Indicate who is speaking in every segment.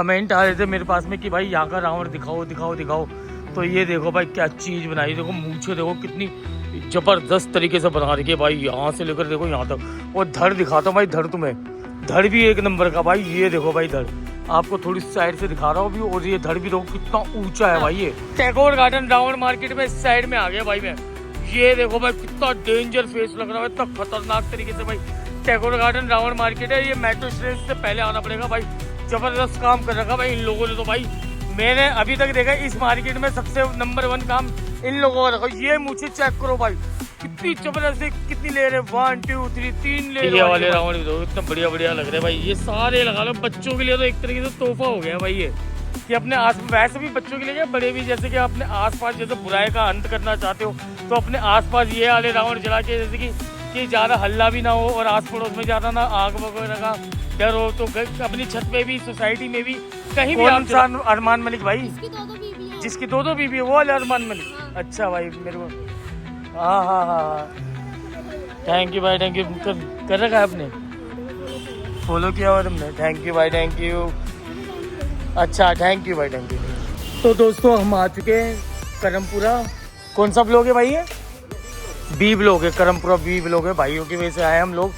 Speaker 1: Comment आ रहे थे मेरे पास में कि भाई यहाँ का रावण दिखाओ दिखाओ दिखाओ। तो ये देखो भाई क्या चीज़ बनाई, देखो मूंछें देखो कितनी ज़बरदस्त तरीके से बना रही है भाई, यहाँ से लेकर देखो यहाँ तक। और धड़ दिखाता हूँ भाई, धड़ तुम्हें, धड़ भी एक नंबर का भाई। ये देखो भाई धड़, आपको थोड़ी साइड से दिखा रहा हूँ अभी। और ये धड़ भी देखो कितना ऊंचा है भाई। ये टैगोर गार्डन रावण मार्केट में इस साइड में आ गया भाई मैं। ये देखो भाई कितना डेंजर फेस लग रहा है, इतना खतरनाक तरीके से भाई। टैगोर गार्डन रावण मार्केट है, ये मेट्रो स्टेशन से पहले आना पड़ेगा भाई। जबरदस्त काम कर रखा भाई इन लोगों ने तो भाई। मैंने अभी तक देखा इस मार्केट में सबसे नंबर 1 काम इन लोगों का रखा। ये मुझे चेक करो भाई, कितनी जबरदस्त, कितनी ले रहे, 1 2 3 3 ले रहे वाले रावण भी तो इतना बढ़िया बढ़िया लग रहे हैं भाई। ये सारे लगा लो, बच्चों के लिए तो एक तरीके से तोहफा हो गया भाई ये, कि अपने आस, वैसे भी बच्चों के लिए, बड़े भी, जैसे कि अपने आसपास जैसे बुराई का अंत करना चाहते हो तो अपने आसपास ये वाले रावण जला के, जैसे कि ज़्यादा हल्ला भी ना हो और आस पड़ोस में ज़्यादा ना आग वगैरह का डर हो, तो अपनी छत पे भी, सोसाइटी में भी, कहीं भी। इंसान अरमान मलिक भाई, जिसकी 2 बीबी है वो वाले अरमान मलिक। अच्छा भाई, मेरे को हाँ हाँ हाँ, थैंक यू भाई, थैंक यू। कर रखा है आपने, फॉलो किया हुआ तुमने, थैंक यू भाई, थैंक यू। अच्छा थैंक यू भाई, थैंक यू। तो दोस्तों हम आ चुके हैं करमपुरा। कौन सा ब्लॉग है भाई ये? बी ब्लॉग है, करमपुरा बी ब्लॉग है। भाइयों की वजह से आए हम लोग।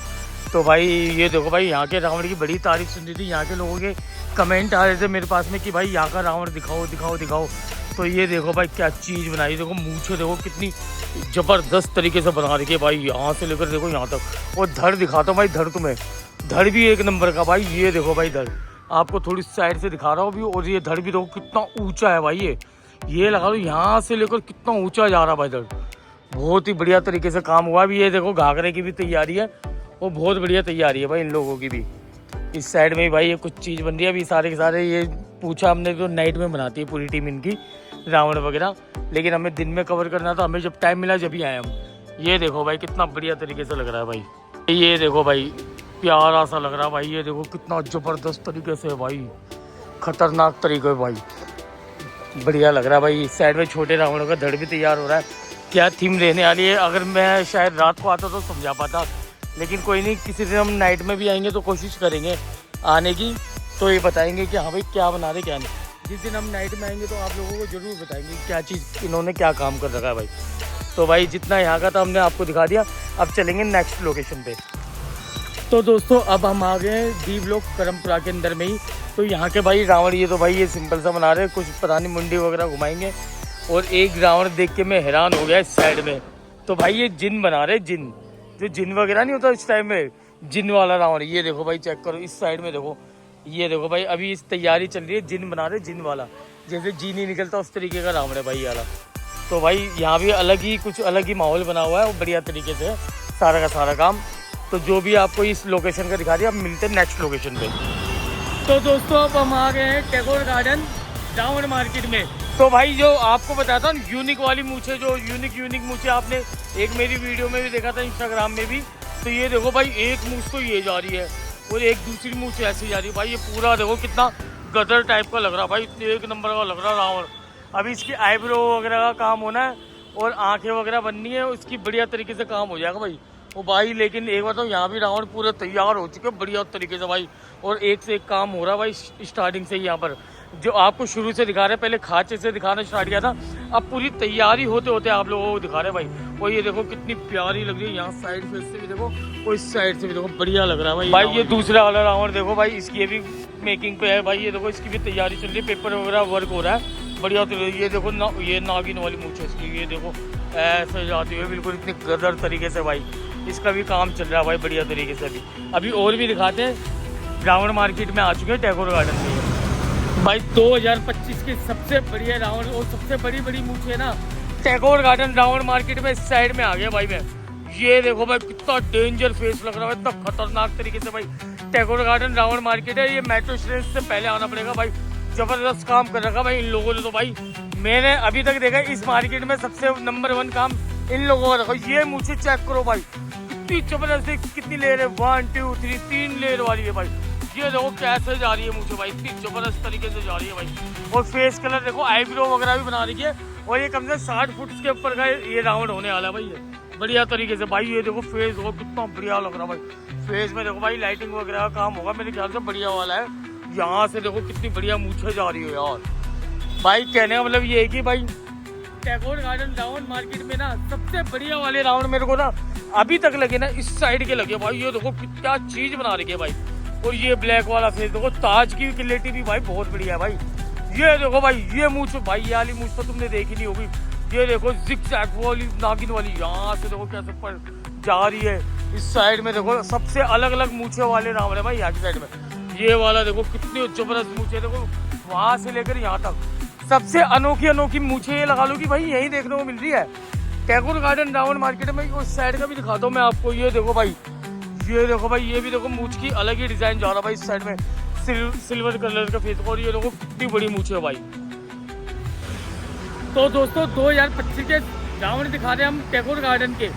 Speaker 1: तो भाई ये देखो भाई, यहाँ के रावण की बड़ी तारीफ सुन रही थी। यहाँ के लोगों के कमेंट आ रहे थे मेरे पास में कि भाई यहाँ का रावण दिखाओ दिखाओ दिखाओ। तो ये देखो भाई क्या चीज़ बनाई, देखो मूंछें देखो कितनी ज़बरदस्त तरीके से बना रही है भाई, यहाँ से लेकर देखो यहाँ तक। और धड़ दिखाता हूँ भाई, धड़ तुम्हें, धड़ भी एक नंबर का भाई। ये देखो भाई धड़, आपको थोड़ी साइड से दिखा रहा हूँ अभी। और ये धड़ भी देखो कितना ऊंचा है भाई। ये लगा लो यहाँ से लेकर कितना ऊंचा जा रहा है भाई धड़। बहुत ही बढ़िया तरीके से काम हुआ। अभी ये देखो घाघरे की भी तैयारी है, वो बहुत बढ़िया तैयारी है भाई इन लोगों की भी। इस साइड में भाई ये कुछ चीज़ बन रही है अभी, सारे के सारे। ये पूछा हमने तो नाइट में बनाती है पूरी टीम इनकी, रावण वगैरह, लेकिन हमें दिन में कवर करना था, हमें जब टाइम मिला जब ही आए हम। ये देखो भाई कितना बढ़िया तरीके से लग रहा है भाई। ये देखो भाई प्यारा सा लग रहा है भाई। ये देखो कितना ज़बरदस्त तरीके से भाई, खतरनाक तरीके भाई, बढ़िया लग रहा है भाई। इस साइड में छोटे रावणों का धड़ भी तैयार हो रहा है। क्या थीम रहने वाली है, अगर मैं शायद रात को आता तो समझा पाता, लेकिन कोई नहीं, किसी दिन हम नाइट में भी आएंगे तो कोशिश करेंगे आने की, तो ये बताएंगे कि हाँ भाई क्या बना रहे क्या नहीं। जिस दिन हम नाइट में आएंगे तो आप लोगों को ज़रूर बताएंगे क्या चीज़ इन्होंने क्या काम कर रखा है भाई। तो भाई जितना यहाँ का था हमने आपको दिखा दिया, अब चलेंगे नेक्स्ट लोकेशन पे। तो दोस्तों अब हम आ गए हैं डी ब्लॉक करमपुरा के अंदर में ही। तो यहाँ के भाई रावण, ये तो भाई ये सिंपल सा बना रहे हैं, कुछ पता नहीं मुंडी वगैरह घुमाएंगे। और एक रावण देख के मैं हैरान हो गया इस साइड में, तो भाई ये जिन बना रहे, जिन, जो जिन वगैरह नहीं होता इस टाइम में, जिन वाला रावण। ये देखो भाई चेक करो इस साइड में, देखो ये देखो भाई, अभी इस तैयारी चल रही है, जिन बना रहे, जिन वाला, जैसे जी नहीं निकलता उस तरीके का रावण है भाई वाला। तो भाई यहाँ भी अलग ही कुछ अलग ही माहौल बना हुआ है, वो बढ़िया तरीके से सारा का सारा काम। तो जो भी आपको इस लोकेशन का दिखा दिया, अब मिलते हैं नेक्स्ट लोकेशन पे। तो दोस्तों अब हम आ गए हैं टैगोर गार्डन रावण मार्केट में। तो भाई जो आपको बताता हूँ यूनिक वाली मूछें, जो यूनिक मूछें आपने एक मेरी वीडियो में भी देखा था, इंस्टाग्राम में भी। तो ये देखो भाई एक मूछ तो ये जा रही है और एक दूसरी मूछ ऐसी जा रही है भाई। ये पूरा देखो कितना गदर टाइप का लग रहा है भाई, एक नंबर का लग रहा है रावण। अभी इसकी आईब्रो वगैरह का काम होना है और आंखें वगैरह बननी है, उसकी बढ़िया तरीके से काम हो जाएगा भाई वो भाई। लेकिन एक बार तो यहाँ भी रावण पूरे तैयार हो चुके हैं बढ़िया तरीके से भाई, और एक से एक काम हो रहा है भाई स्टार्टिंग से ही। यहाँ पर जो आपको शुरू से दिखा रहे हैं, पहले खांचे से दिखाना स्टार्ट किया था, अब पूरी तैयारी होते होते आप लोगों को दिखा रहे हैं भाई। और ये देखो कितनी प्यारी लग रही है, यहाँ साइड फेस से भी देखो और इस साइड से भी देखो, बढ़िया लग रहा है भाई। ये दूसरा वाला रावण देखो भाई, इसकी ये भी मेकिंग पे है भाई। ये देखो इसकी भी तैयारी चल रही है, पेपर वगैरह वर्क हो रहा है बढ़िया। तो ये देखो ये नागिन वाली मूछ है इसकी, ये देखो ऐसे जाती है बिल्कुल इतनी गदर तरीके से भाई। इसका भी काम चल रहा है भाई बढ़िया तरीके से। अभी और भी दिखाते हैं। रावण मार्केट में आ चुके हैं टैगोर गार्डन में भाई। 2025 के सबसे बढ़िया रावण और सबसे बड़ी मूछें ना टैगोर गार्डन रावण मार्केट में इस साइड में आ गया भाई मैं। ये देखो भाई कितना डेंजर फेस लग रहा है, इतना खतरनाक तरीके से भाई। टैगोर गार्डन रावण मार्केट है, ये मेट्रो स्टेशन से पहले आना पड़ेगा भाई। जबरदस्त काम कर रखा भाई इन लोगों ने तो भाई। मैंने अभी तक देखा इस मार्केट में सबसे नंबर 1 काम इन लोगों का रखा। ये मुझे चेक करो भाई, कितनी जबरदस्त, कितनी ले रहे, 1 2 3 3 लेयर वाली है भाई। ये देखो कैसे जा रही है मुझे भाई, इतनी जबरदस्त तरीके से जा रही है भाई। और फेस कलर देखो, आईब्रो वगैरह भी बना रही है। और ये कम से कम 60 फुट के ऊपर का ये रावण होने वाला है भाई, ये बढ़िया तरीके से भाई। ये देखो फेस देखो कितना बढ़िया लग रहा है भाई। फेस में देखो भाई लाइटिंग वगैरह का काम होगा मेरे ख्याल से, बढ़िया वाला है। यहाँ से देखो कितनी बढ़िया मूछे जा रही है यार। भाई कहने का मतलब ये है कि भाई टैगोर गार्डन रावण मार्केट में ना सबसे बढ़िया वाले रावण मेरे को ना अभी तक लगे ना इस साइड के लगे भाई। ये देखो क्या चीज बना रही है भाई। और ये ब्लैक वाला फेस देखो, ताज की क्वालिटी भी भाई बहुत बढ़िया है भाई। ये देखो भाई ये मूछ भाई, ये वाली मूछ तो तुमने देखी नहीं होगी। ये देखो जिग-जैग वाली नागिन वाली, यहाँ से देखो कैसे पर जा रही है। इस साइड में देखो सबसे अलग अलग मूछे वाले रावण है भाई। यहाँ की साइड में ये वाला देखो कितनी जबरदस्त मूछे, देखो वहां से लेकर यहाँ तक सबसे अनोखी अनोखी मूछे ये लगा लो कि भाई यही देखने को मिल रही है टैगोर गार्डन रावण मार्केट में। उस साइड का भी दिखाता हूँ मैं आपको। ये देखो भाई, ये देखो भाई, ये भी देखो मूछ की अलग ही डिजाइन जा रहा है भाई। इस साइड में सिल्वर कलर का फेस, और ये देखो कितनी बड़ी मूछ है भाई। तो दोस्तों 2025 के रावण दिखा रहे हैं हम टैगोर गार्डन के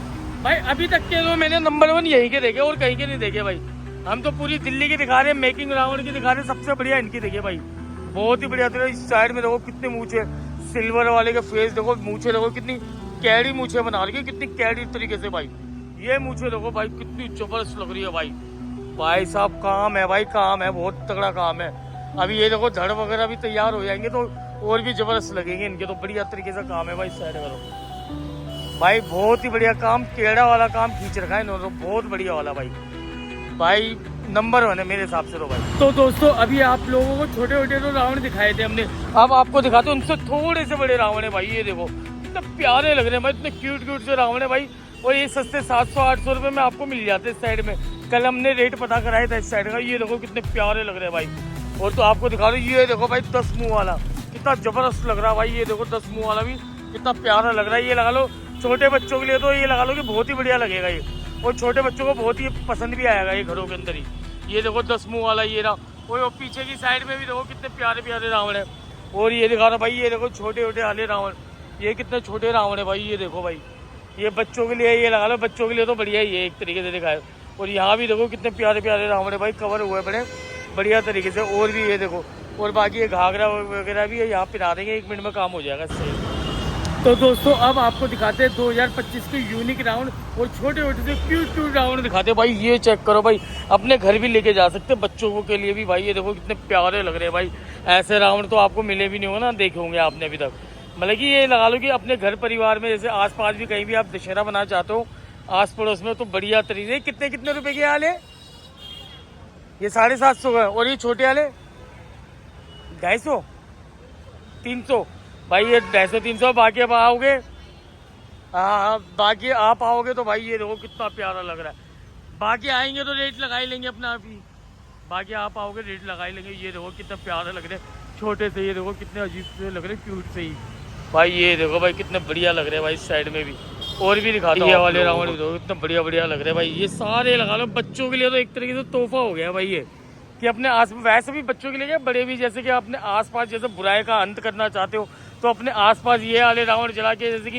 Speaker 1: भाई। अभी तक के तो मैंने नंबर 1 यहीं के देखे और कहीं के नहीं देखे भाई। हम तो पूरी दिल्ली की दिखा रहे हैं, मेकिंग रावण की दिखा रहे हैं, सबसे बढ़िया इनकी देखे भाई, बहुत ही बढ़िया। इस साइड में देखो कितनी मूछे, सिल्वर वाले का फेस देखो, मूछे देखो कितनी कैडी मूछे बना रही है, कितनी कैडी तरीके से भाई। ये मूछे देखो भाई कितनी जबरदस्त लग रही है भाई। भाई साहब काम है भाई, काम है, बहुत तगड़ा काम है। अभी ये देखो धड़ वगैरह भी तैयार हो जाएंगे तो और भी जबरदस्त लगेंगे इनके, तो बढ़िया तरीके से काम है भाई। इस साइड करो भाई, बहुत ही बढ़िया काम, केड़ा वाला काम खींच रखा है इन्होंने, बहुत बढ़िया वाला भाई। भाई नंबर 1 है मेरे हिसाब से तो भाई। तो दोस्तों अभी आप लोगों को छोटे छोटे तो रावण दिखाए थे हमने, अब आपको दिखाते हैं उनसे थोड़े से बड़े रावण है भाई। ये देखो इतने प्यारे लग रहे हैं भाई, इतने क्यूट क्यूट से रावण है भाई। और ये सस्ते 700-800 रुपये में आपको मिल जाते हैं इस साइड में। कल हमने रेट पता कराया था इस साइड का। ये देखो कितने प्यारे लग रहे हैं भाई। और तो आपको दिखा रहा हूँ, ये देखो भाई 10 मुँह वाला कितना जबरदस्त लग रहा है भाई। ये देखो 10 मुँह वाला भी कितना प्यारा लग रहा है। ये लगा लो छोटे बच्चों के लिए, तो ये लगा लो कि बहुत ही बढ़िया लगेगा ये, और छोटे बच्चों को बहुत ही पसंद भी आएगा ये घरों के अंदर ही। ये देखो 10 मुँह वाला ये रहा, और पीछे की साइड में भी देखो कितने प्यारे प्यारे रावण है। और ये दिखा रहा भाई, ये देखो छोटे छोटे वाले रावण, ये कितने छोटे रावण है भाई। ये देखो भाई, ये बच्चों के लिए, ये लगा लो बच्चों के लिए तो बढ़िया ही है एक तरीके से दिखाए। और यहाँ भी देखो कितने प्यारे प्यारे रावण है भाई, कवर हुए बड़े बढ़िया तरीके से। और भी ये देखो, और बाकी ये घाघरा वगैरह भी है, यहाँ पिला देंगे, 1 मिनट में काम हो जाएगा इससे। तो दोस्तों अब आपको दिखाते हैं 2025 के यूनिक राउंड और छोटे छोटे से क्यूट क्यूट राउंड दिखाते हैं भाई। ये चेक करो भाई, अपने घर भी लेके जा सकते हैं, बच्चों के लिए भी भाई। ये देखो कितने प्यारे लग रहे हैं भाई। ऐसे राउंड तो आपको मिले भी नहीं हो ना, देखे होंगे आपने अभी तक। मतलब कि ये लगा लो कि अपने घर परिवार में जैसे आसपास भी कहीं भी आप दशहरा बनाना चाहते हो आस पड़ोस में, तो बढ़िया तरीके से। कितने कितने रुपए के हाल है ये? 750 का। और ये छोटे वाले 250 300 भाई, ये 250-300। बाकी अब आओगे, हाँ बाकी आप आओगे तो भाई ये देखो कितना प्यारा लग रहा है। बाकी आएंगे तो रेट लगा ही लेंगे अपना आप ही, बाकी आप आओगे रेट लगा ही लेंगे। ये देखो कितना प्यारा लग रहे हैं छोटे से, ये देखो कितने अजीब से लग रहे हैं, क्यूट से ही भाई। ये देखो भाई कितने बढ़िया लग रहे हैं भाई। इस साइड में भी और भी दिखाते हैं, ये वाले रावण भी देखो कितना बढ़िया बढ़िया लग रहे हैं भाई। ये सारे लगा लो बच्चों के लिए तो एक तरीके से तोहफा हो गया भाई ये, कि अपने आस, वैसे भी बच्चों के लिए क्या, बड़े भी, जैसे कि अपने आसपास जैसे बुराई का अंत करना चाहते हो तो अपने आसपास ये वाले रावण जला के, जैसे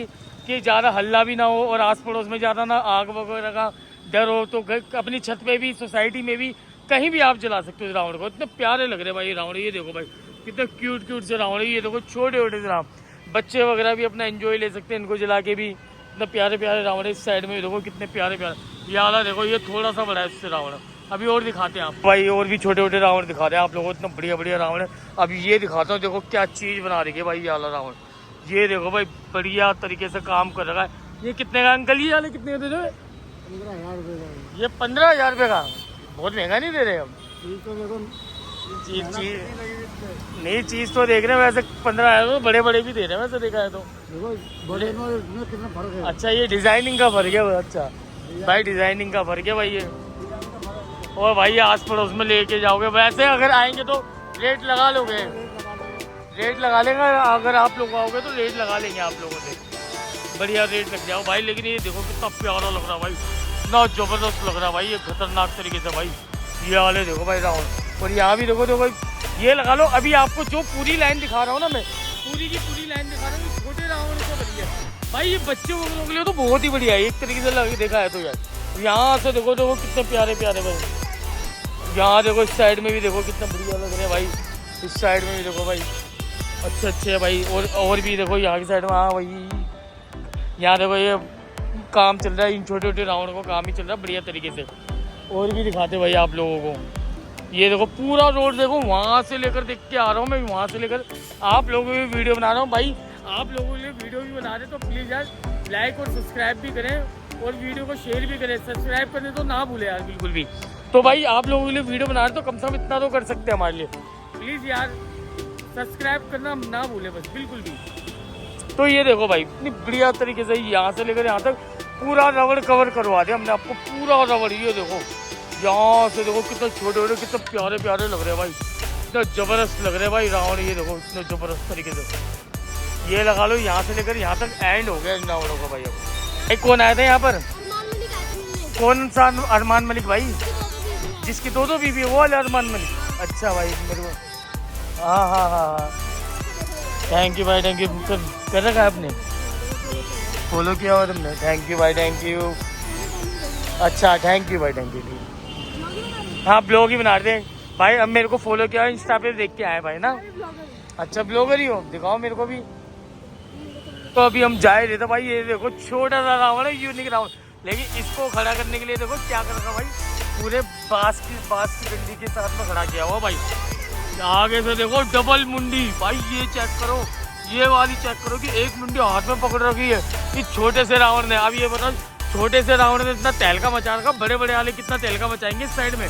Speaker 1: कि ज़्यादा हल्ला भी ना हो और आस पड़ोस में ज़्यादा ना आग वगैरह का डर हो, तो अपनी छत पे भी, सोसाइटी में भी, कहीं भी आप जला सकते हो रावण को। इतने प्यारे लग रहे हैं भाई ये रावण। ये देखो भाई कितने क्यूट क्यूट से रावण है। ये देखो छोटे छोटे से रावण, बच्चे वगैरह भी अपना एंजॉय ले सकते हैं इनको जला के भी। इतने प्यारे प्यारे रावण है। इस साइड में देखो कितने प्यारे प्यारे। ये वाला देखो, ये थोड़ा सा बड़ा है इससे रावण। अभी और दिखाते हैं आप भाई, और भी छोटे छोटे रावण दिखाते हैं आप लोगों को। इतना बढ़िया बढ़िया रावण है। अभी ये दिखाता हूँ, देखो क्या चीज़ बना रही है भाई ये वाला रावण। ये देखो भाई बढ़िया तरीके से काम कर रहा है। ये कितने का अंकल? ये वाले कितने दे रहे हो?
Speaker 2: 15,000 रुपये का।
Speaker 1: ये 15,000 रुपये का? बहुत महंगा नहीं दे रहे हम? चीज़ तो देख रहे हैं वैसे 15,000 बड़े बड़े भी दे रहे हैं वैसे, देखा है तो।
Speaker 2: बड़े में कितना फर्क है?
Speaker 1: अच्छा ये डिजाइनिंग का फर्क है। अच्छा भाई डिजाइनिंग का फर्क है भाई ये। और भाई ये आस पड़ोस में लेके जाओगे, वैसे अगर आएंगे तो रेट लगा लोगे, रेट लगा लेंगे। अगर आप लोग आओगे तो रेट लगा लेंगे आप लोगों से, बढ़िया रेट लग जाओ भाई। लेकिन ये देखो कितना प्यारा लग रहा भाई, इतना जबरदस्त लग रहा भाई, ये खतरनाक तरीके से भाई। ये वाले देखो भाई रावण। और यहाँ भी देखो, देखो ये लगा लो। अभी आपको जो पूरी लाइन दिखा रहा हूँ ना मैं, पूरी की पूरी लाइन दिखा रहा हूँ, छोटे रावण से बढ़िया भाई। ये बच्चों के लिए तो बहुत ही बढ़िया है एक तरीके से देखा है तो यार। यहाँ से देखो, देखो कितने प्यारे प्यारे भाई। यहाँ देखो इस साइड में भी देखो कितना बढ़िया लग रहे हैं भाई। इस साइड में भी देखो भाई अच्छे अच्छे भाई। और भी देखो यहाँ की साइड में, हाँ भाई यहाँ देखो ये काम चल रहा है, इन छोटे छोटे रावण को काम ही चल रहा है बढ़िया तरीके से। और भी दिखाते भाई आप लोगों को। ये देखो पूरा रोड देखो, वहाँ से लेकर देख के आ रहा हूँ मैं, वहाँ से लेकर आप लोगों की वीडियो बना रहा हूँ भाई। आप लोगों के लिए वीडियो भी बना रहे तो प्लीज़ यार लाइक और सब्सक्राइब भी करें और वीडियो को शेयर भी करें। सब्सक्राइब करने तो ना भूलें यार बिल्कुल भी। तो भाई आप लोगों के लिए वीडियो बना रहे तो कम से कम इतना तो कर सकते हैं हमारे लिए, प्लीज़ यार सब्सक्राइब करना ना भूलें बस बिल्कुल भी। तो ये देखो भाई इतनी बढ़िया तरीके से यहाँ से लेकर यहाँ तक पूरा रबड़ कवर करवा दिया हमने आपको, पूरा रबड़। ये देखो यहाँ से देखो कितने छोटे छोटे कितने प्यारे प्यारे लग रहे हैं भाई, इतना ज़बरदस्त लग रहे हैं भाई रावण। ये देखो इतने ज़बरदस्त तरीके से ये लगा लो, यहाँ से लेकर यहाँ तक एंड हो गया इन रावणों का भाई। अब भाई कौन आया था यहाँ पर? कौन सा अरमान मलिक भाई? जिसकी दो बीवी है वो वाले अरमान मलिक? अच्छा भाई मेरे को हाँ हाँ हाँ हाँ थैंक यू भाई, थैंक यू। कर रखा है आपने, फॉलो किया हुआ तुमने? थैंक यू भाई, थैंक यू। अच्छा थैंक यू भाई, थैंक यू। हाँ ब्लॉग ही बना रहे भाई। अब मेरे को फॉलो किया इंस्टा पे देख के आए भाई ना। अच्छा ब्लॉगर ही हो, दिखाओ मेरे को भी। तो अभी हम जा रहे थे भाई, ये देखो छोटा सा रावण है, यूनिक रावण, लेकिन इसको खड़ा करने के लिए देखो क्या कर रखा भाई, पूरे बांस की डंडी के साथ में खड़ा किया हुआ भाई। आगे से देखो डबल मुंडी भाई, ये चेक करो, ये वाली चेक करो कि एक मुंडी हाथ में पकड़ रखी है इस छोटे से रावण ने। अब ये बताओ छोटे से रावण ने इतना तहलका मचा रखा, बड़े बड़े वाले कितना तहलका मचाएंगे इस साइड में,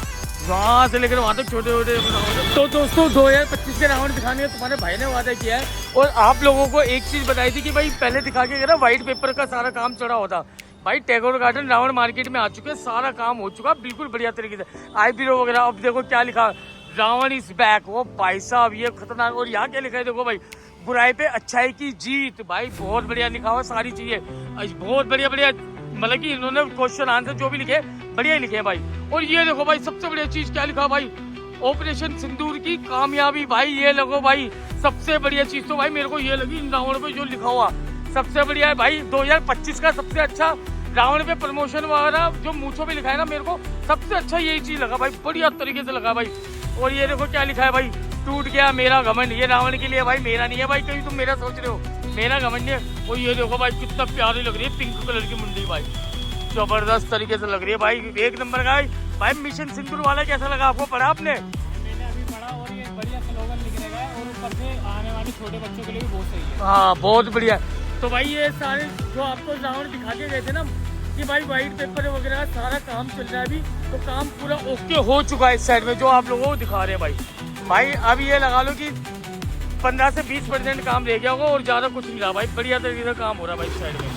Speaker 1: वहाँ से लेकर वहाँ तक छोटे छोटे रावण। तो दोस्तों 2025 के रावण दिखाने का तुम्हारे भाई ने वादा किया है। और आप लोगों को एक चीज़ बताई थी कि भाई पहले दिखा के ना व्हाइट पेपर का सारा काम चढ़ा होता भाई। टैगोर गार्डन रावण मार्केट में आ चुके हैं, सारा काम हो चुका बिल्कुल बढ़िया तरीके से, आईब्रो वगैरह। अब देखो क्या लिखा, रावण इज बैक। वो भाई साहब ये खतरनाक। और यहाँ क्या लिखा है देखो भाई, बुराई पे अच्छाई की जीत भाई, बहुत बढ़िया लिखा हुआ सारी चीजें, बहुत बढ़िया बढ़िया। मतलब कि इन्होंने क्वेश्चन आंसर जो भी लिखे बढ़िया ही लिखे भाई। और ये देखो भाई सबसे बढ़िया चीज क्या लिखा भाई, ऑपरेशन सिंदूर की कामयाबी भाई। ये लगो भाई सबसे बढ़िया चीज तो भाई मेरे को ये लगी इन रावण पे जो लिखा हुआ सबसे बढ़िया है भाई। 2025 का सबसे अच्छा रावण पे प्रमोशन वगैरह जो मूंछों पे लिखा है ना, मेरे को सबसे अच्छा यही चीज लगा भाई, बढ़िया तरीके से लगा भाई। और ये देखो क्या लिखा है भाई, टूट गया मेरा घमंड। ये रावण के लिए भाई, मेरा नहीं है भाई, कहीं तुम मेरा सोच रहे हो, मेरा घमंड है। और ये देखो भाई कितना प्यारी लग रही है पिंक कलर की मुंडी भाई, जबरदस्त तरीके से लग रही है भाई, एक नंबर का भाई। मिशन सिंदूर वाला कैसा लगा आपको, पढ़ा आपने?
Speaker 3: मैंने अभी पढ़ा और ये बढ़िया स्लोगन लिखने का है और ऊपर से आने वाले छोटे बच्चों के लिए भी बहुत सही है।
Speaker 1: हाँ बहुत बढ़िया। तो भाई ये सारे जो आपको रावण दिखा के गए थे ना कि भाई व्हाइट पेपर वगैरह सारा काम चल रहा है अभी, तो काम पूरा ओके हो चुका है इस साइड में जो आप लोगों को दिखा रहे हैं भाई। अब ये लगा लो कि 15 से 20% काम रह गया होगा और ज़्यादा कुछ नहीं रहा भाई, बढ़िया तरीके से काम हो रहा है भाई इस साइड में।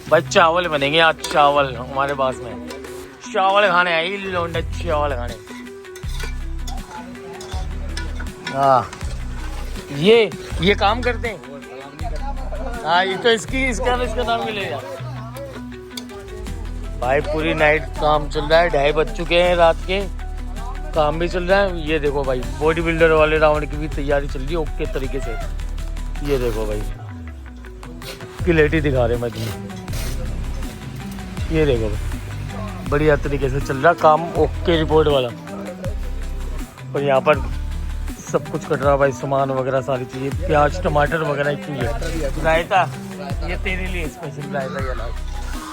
Speaker 1: भाई चावल बनेंगे आज, चावल हमारे पास में, चावल खाने आई लौंडे, चावल खाने। हाँ ये काम करते हैं। हाँ ये तो इसका नाम मिलेगा भाई। पूरी नाइट काम चल रहा है, 2:30 बज चुके हैं रात के, काम भी चल रहा है। ये देखो भाई बॉडी बिल्डर वाले रावण की भी तैयारी चल रही है ओके तरीके से। ये देखो भाई क्लैरिटी दिखा रहे मैं तुम्हें, ये देखो भाई बढ़िया तरीके से चल रहा काम ओके रिपोर्ट वाला। और यहाँ पर सब कुछ कट रहा भाई, सामान वगैरह सारी चीज़ें, प्याज टमाटर वगैरह चाहिए। रायता ये तेरे लिए स्पेशल रायता ये लाओ।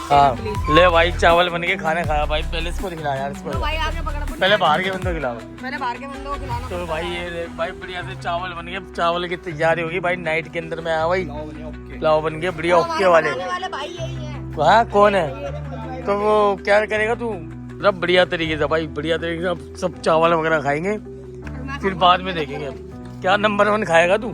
Speaker 1: हाँ ले भाई चावल बन के खाना खाया भाई, पहले इसको दिखला यार, इसको
Speaker 3: भाई आगे पकड़,
Speaker 1: पहले बाहर के बंदों खिलाओ,
Speaker 3: मैंने बाहर के बंदों को खिलाना।
Speaker 1: तो भाई ये देख भाई बढ़िया से चावल बन गए, चावल की तैयारी होगी भाई नाइट के अंदर में। आया भाई पुलाव बन गए बढ़िया ओके वाले।
Speaker 3: भाई यही है।
Speaker 1: हाँ कौन है, तो वो क्या करेगा तू, सब बढ़िया तरीके से भाई, बढ़िया तरीके से सब चावल वगैरह खाएंगे, फिर बाद में देखेंगे क्या नंबर 1 खाएगा तू।